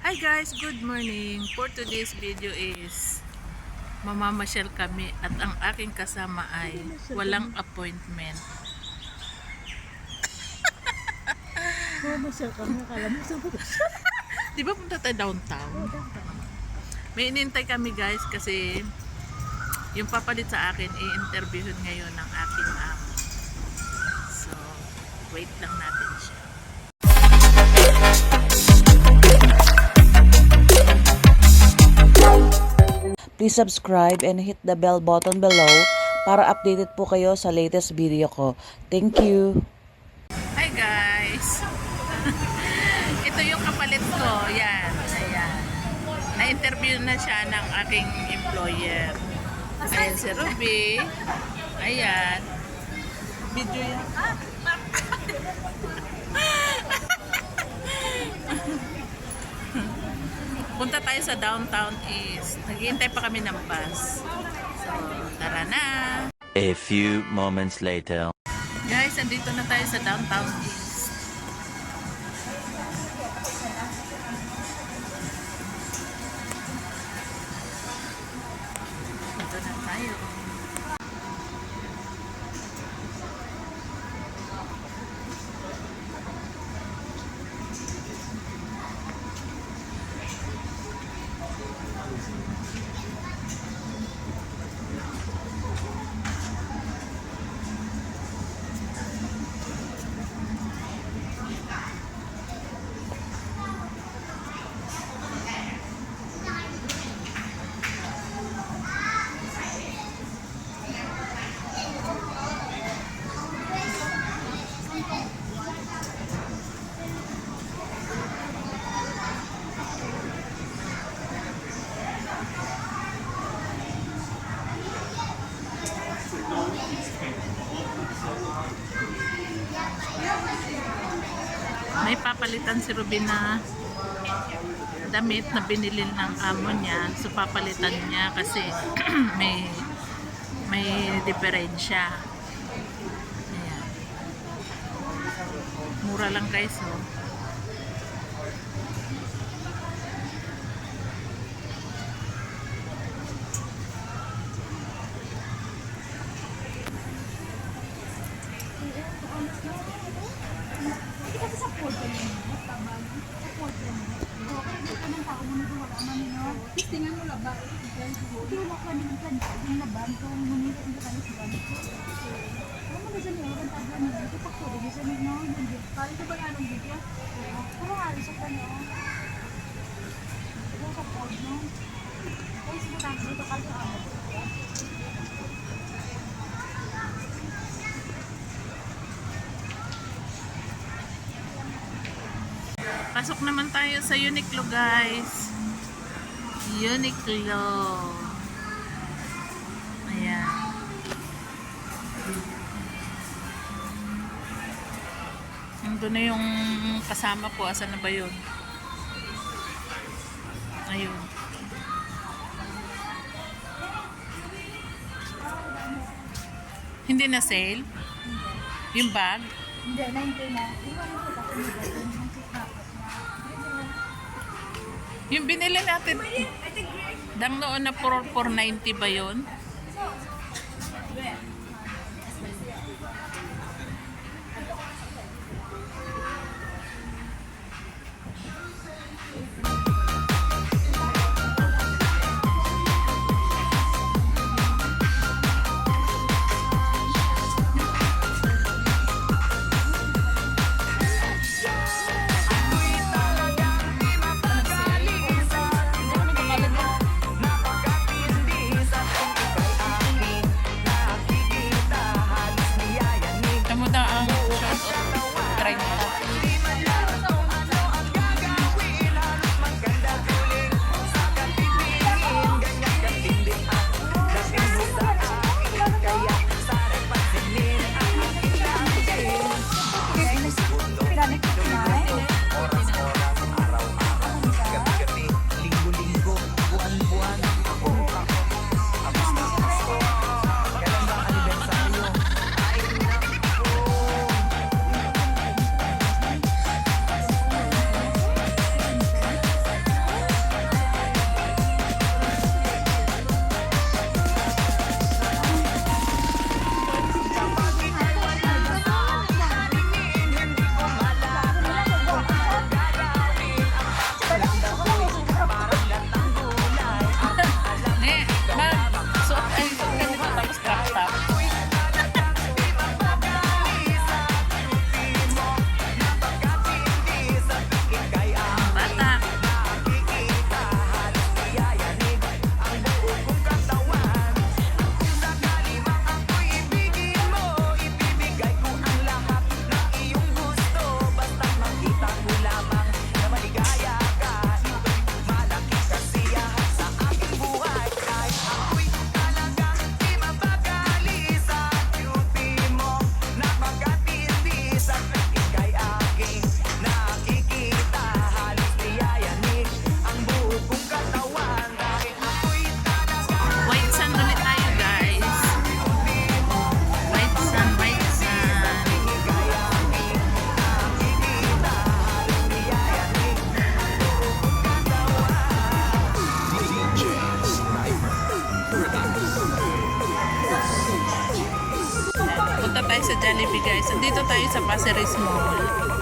Hi guys, good morning. For today's video is mamamasyal kami at ang aking kasama ay walang appointment. Mamasyal kami, akala mo saan mamasyal? Di ba punta tayo downtown? May inintay kami guys kasi yung papalit sa akin i-interviewin ngayon ng aking amo. So, wait lang natin siya. Please subscribe and hit the bell button below para updated po kayo sa latest video ko. Thank you! Hi guys! Ito yung kapalit ko. Yan. Ayan. Na-interview na siya ng aking employer. Ayan si Ruby. Ayan. Video yan. Punta tayo sa Downtown East. Naghihintay pa kami ng bus. So, tara na! A few moments later. Guys, andito na tayo sa Downtown East. Dito na tayo. May papalitan si Ruby na damit na binili ng amo niya. So papalitan niya kasi may diferensya. Ayan. Mura lang guys, oh. Tingnan mo lang ba? Hindi mo ko naman kan yung laban ko ngunit hindi ka nila ko. Ano mo sa niyo ang tabla niyo? Ito pa ko di sa niyo hindi. Kali ko ba anong video? Pero ali sa kanyo. Ito sa pod no. Ay sige tang dito kasi ano. Pasok naman tayo sa Uniqlo guys. Uniqlo. Ayan. Nandun na yung kasama ko. Asan na ba yun? Ayun. Hindi na sale? Yung bag? Hindi 90 na. Yung binili natin, dang noon na 490 ba yun? Jollibee guys. Andito tayo sa Pasir Ris Mall.